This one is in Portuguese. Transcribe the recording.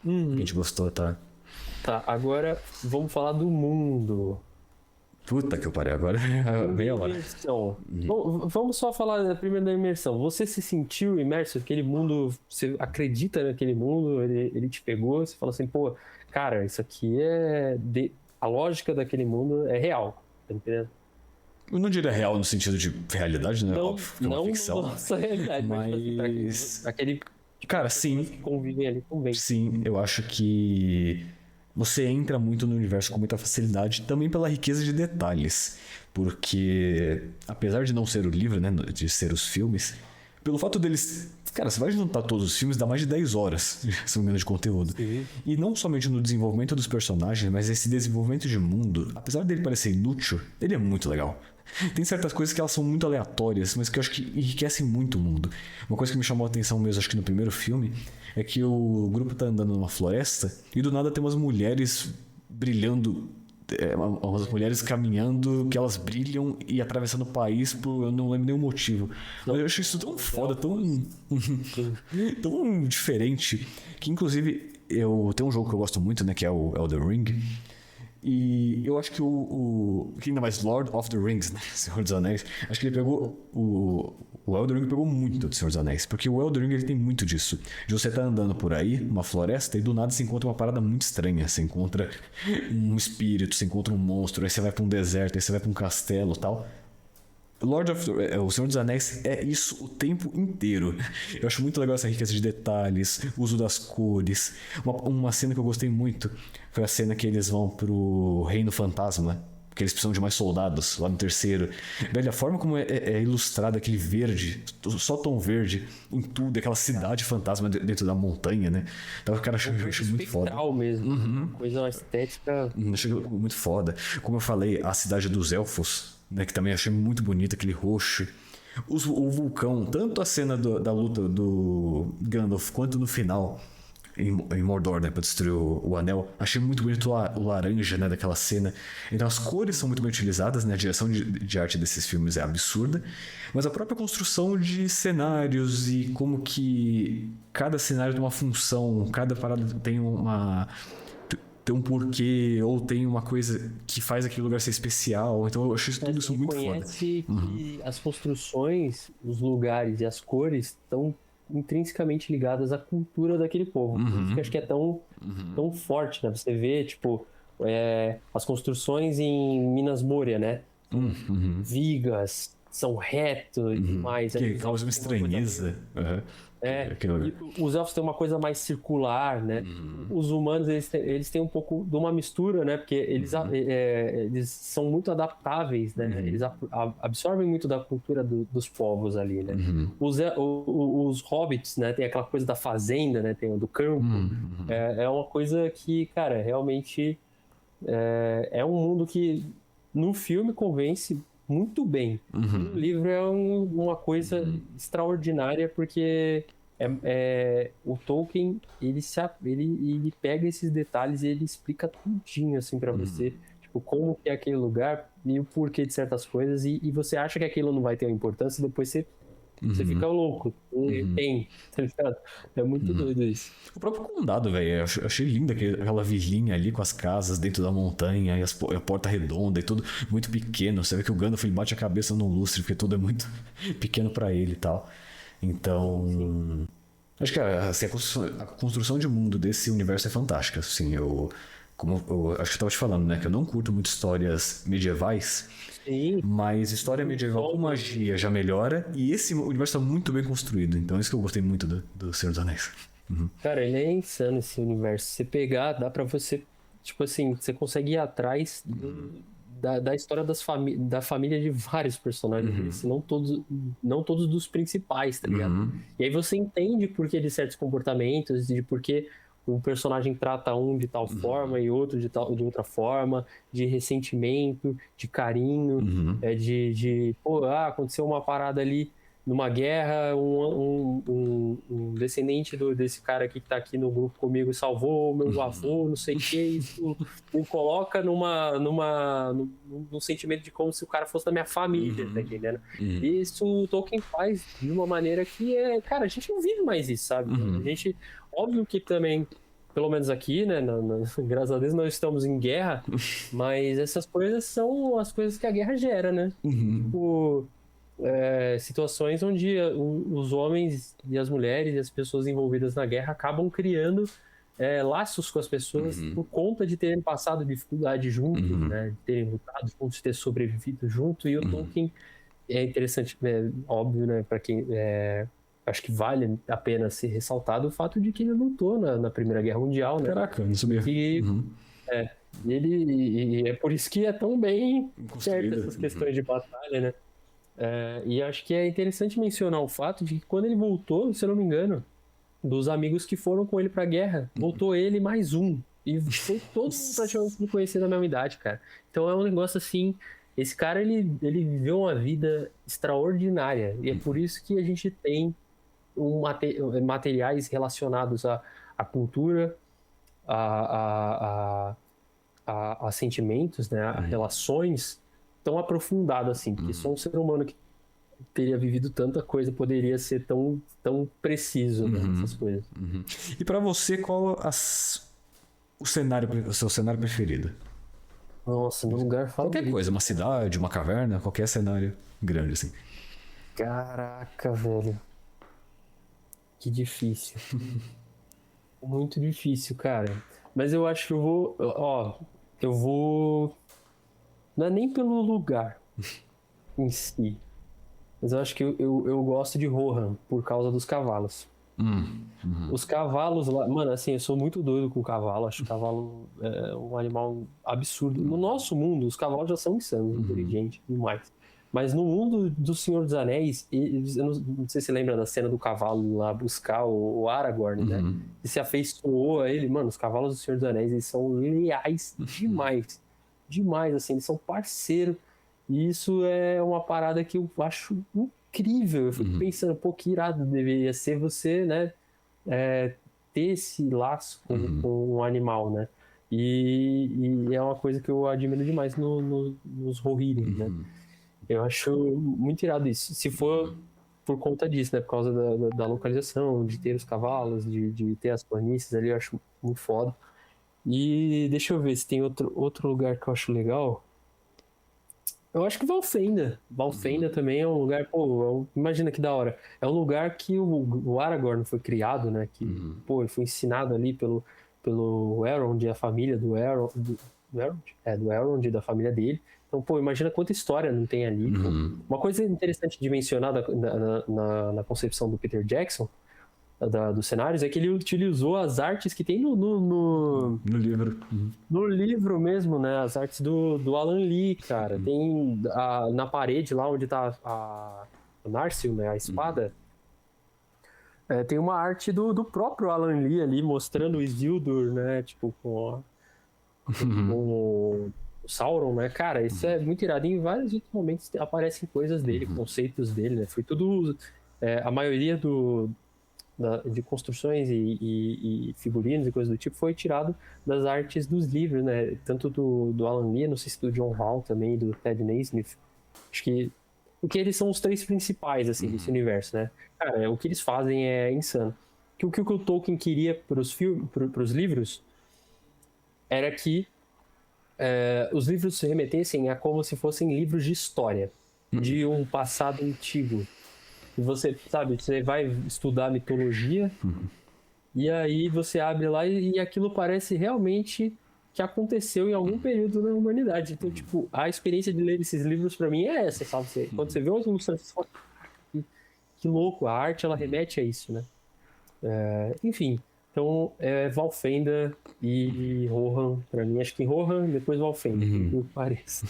que a gente gostou, tá? Tá, agora vamos falar do mundo. Puta que eu parei agora. Meia hora. Imersão. Bom, vamos só falar primeiro da imersão. Você se sentiu imerso naquele mundo? Você acredita naquele mundo? Ele te pegou? Você fala assim, pô, cara, isso aqui a lógica daquele mundo é real. Tá entendendo? Eu não diria real no sentido de realidade, né? Não, Óbvio que é uma não ficção. nossa realidade, mas... aquele Cara, sim. que convivem ali convém. Sim, eu acho que você entra muito no universo com muita facilidade, também pela riqueza de detalhes. Porque, apesar de não ser o livro, né, de ser os filmes, pelo fato deles... Cara, você vai juntar todos os filmes, dá mais de 10 horas, se não me engano, de conteúdo. Sim. E não somente no desenvolvimento dos personagens, mas esse desenvolvimento de mundo, apesar dele parecer inútil, ele é muito legal. Tem certas coisas que elas são muito aleatórias, mas que eu acho que enriquecem muito o mundo. Uma coisa que me chamou a atenção mesmo, acho que no primeiro filme, é que o grupo tá andando numa floresta e do nada tem umas mulheres brilhando, umas mulheres caminhando, que elas brilham e atravessando o país por eu não lembro nenhum motivo. Mas eu acho isso tão foda, tão diferente, que inclusive tem um jogo que eu gosto muito, né, que é o Elden Ring. E eu acho que que ainda mais Lord of the Rings, né? Senhor dos Anéis. Acho que ele pegou o Elden Ring pegou muito do Senhor dos Anéis. Porque o Elden Ring ele tem muito disso. De você tá andando por aí, numa floresta, e do nada você encontra uma parada muito estranha. Você encontra um espírito, você encontra um monstro, aí você vai pra um deserto, aí você vai pra um castelo e tal. O Senhor dos Anéis é isso o tempo inteiro. Eu acho muito legal essa riqueza de detalhes, o uso das cores. Uma cena que eu gostei muito foi a cena que eles vão pro Reino Fantasma, porque eles precisam de mais soldados lá no terceiro. Velho, a forma como é ilustrado aquele verde, só tom verde em tudo, aquela cidade fantasma dentro da montanha, né? Então, cara, eu acho muito foda. Mesmo. Uma coisa, uma estética. Achei muito foda. Como eu falei, a cidade dos elfos, né, que também achei muito bonito, aquele roxo. O vulcão, tanto a cena da luta do Gandalf quanto no final em Mordor, né, pra destruir o anel, achei muito bonito o laranja, né, daquela cena. Então as cores são muito bem utilizadas, né, a direção de arte desses filmes é absurda, mas a própria construção de cenários e como que cada cenário tem uma função, cada parada tem um porquê, ou tem uma coisa que faz aquele lugar ser especial. Então eu achei tudo isso muito foda. Conhece que as construções, os lugares e as cores estão intrinsecamente ligadas à cultura daquele povo. Por isso que eu acho que é tão forte, né? Você vê, tipo, as construções em Minas Moria, né? Vigas, são retos e demais. Que causa uma estranheza. Os elfos têm uma coisa mais circular, né? Os humanos, eles têm um pouco de uma mistura, né? Porque eles são muito adaptáveis, né? Eles absorvem muito da cultura dos povos ali, né? Os hobbits, né? Tem aquela coisa da fazenda, né? Tem o do campo. É uma coisa que, cara, realmente é um mundo que no filme convence muito bem. O livro é uma coisa extraordinária, porque o Tolkien ele pega esses detalhes e ele explica tudinho assim para você, tipo, como que é aquele lugar e o porquê de certas coisas, e você acha que aquilo não vai ter uma importância, depois você fica louco. Tem, tá ligado? É muito doido isso. O próprio condado, velho, eu achei linda aquela vilinha ali com as casas dentro da montanha e a porta redonda e tudo muito pequeno. Você vê que o Gandalf ele bate a cabeça no lustre porque tudo é muito pequeno pra ele e tal. Então, acho que assim, a construção de mundo desse universo é fantástica. Assim, como eu acho que eu tava te falando, né, que eu não curto muito histórias medievais. Sim. Mas história medieval com magia já melhora, e esse universo está muito bem construído. Então é isso que eu gostei muito do Senhor dos Anéis. Cara, ele é insano esse universo. Se você pegar, dá pra você, tipo assim, você consegue ir atrás da história da família de vários personagens, não todos dos principais, tá ligado? E aí você entende por que de certos comportamentos, de por que um personagem trata um de tal forma e outro de outra forma, de ressentimento, de carinho, aconteceu uma parada ali numa guerra, um descendente desse cara aqui que tá aqui no grupo comigo salvou meu avô, não sei o que, isso me coloca num sentimento de como se o cara fosse da minha família, tá entendendo? E isso o Tolkien faz de uma maneira que cara, a gente não vive mais isso, sabe? A gente, óbvio que também pelo menos aqui, né, graças a Deus não estamos em guerra, mas essas coisas são as coisas que a guerra gera, né? Tipo, situações onde os homens e as mulheres e as pessoas envolvidas na guerra acabam criando laços com as pessoas por conta de terem passado dificuldade juntos, né? De terem lutado juntos, de ter sobrevivido junto. E o Tolkien é interessante, óbvio, né? Para quem acho que vale a pena ser ressaltado o fato de que ele lutou na Primeira Guerra Mundial, né? Caraca, não sabia. E é por isso que é tão bem certo Construído. essas questões de batalha, né? E acho que é interessante mencionar o fato de que quando ele voltou, se eu não me engano, dos amigos que foram com ele pra guerra, voltou ele mais um. E foi todo mundo praticamente me conhecer da mesma idade, cara. Então é um negócio assim. Esse cara, ele viveu uma vida extraordinária. E é por isso que a gente tem materiais relacionados à cultura, a sentimentos, né? A relações tão aprofundadas assim. Porque só um ser humano que teria vivido tanta coisa poderia ser tão preciso nessas coisas. E pra você, qual o seu cenário preferido? Nossa, meu lugar favorito. Qualquer coisa, uma cidade, uma caverna, qualquer cenário grande assim. Caraca, velho. Que difícil. Muito difícil, cara. Mas eu acho que eu vou... Não é nem pelo lugar em si. Mas eu acho que eu gosto de Rohan por causa dos cavalos. Os cavalos lá... Mano, assim, eu sou muito doido com cavalo. Acho que cavalo é um animal absurdo. No nosso mundo, os cavalos já são insanos, inteligentes e mais. Mas no mundo do Senhor dos Anéis, eu não sei se você lembra da cena do cavalo lá buscar o Aragorn, né? E se afeiçoou a ele. Mano, os cavalos do Senhor dos Anéis, eles são leais demais. Demais, assim, eles são parceiros. E isso é uma parada que eu acho incrível. Eu fico pensando, pô, que irado deveria ser você, né? Ter esse laço com um animal, né? E é uma coisa que eu admiro demais nos Rohirrim, né? Eu acho muito irado isso. Se for por conta disso, né? Por causa da localização, de ter os cavalos, de ter as planícies ali, eu acho muito foda. E deixa eu ver se tem outro lugar que eu acho legal. Eu acho que Valfenda. Valfenda também é um lugar, pô, imagina que da hora. É um lugar que o Aragorn foi criado, né? Que, pô, ele foi ensinado ali pelo Elrond, a família do Elrond. Do Elrond, da família dele. Então, pô, imagina quanta história não tem ali. Uma coisa interessante de mencionar na concepção do Peter Jackson, dos cenários, é que ele utilizou as artes que tem no livro. No livro mesmo, né? As artes do Alan Lee, cara. Tem na parede lá onde tá o Narsil, né? A espada. Tem uma arte do próprio Alan Lee ali, mostrando o Isildur, né? Tipo, com o Sauron, né? Cara, isso é muito irado. Em vários outros momentos aparecem coisas dele, conceitos dele, né? Foi tudo... a maioria de construções e figurinos e coisas do tipo foi tirado das artes dos livros, né? Tanto do Alan Lee, não sei se do John Hall também, do Ted Naismith. Acho que... Porque eles são os três principais, assim, desse universo, né? Cara, o que eles fazem é insano. O que o Tolkien queria pros livros era que os livros se remetessem a como se fossem livros de história, de um passado antigo. E você, sabe, você vai estudar mitologia, e aí você abre lá e aquilo parece realmente que aconteceu em algum período da humanidade. Então, tipo, a experiência de ler esses livros pra mim é essa, sabe? Quando você vê umas ilustrações, você fala, que louco, a arte ela remete a isso, né? Enfim, então Valfenda e Rohan, pra mim, acho que Rohan, depois Valfenda, que parece.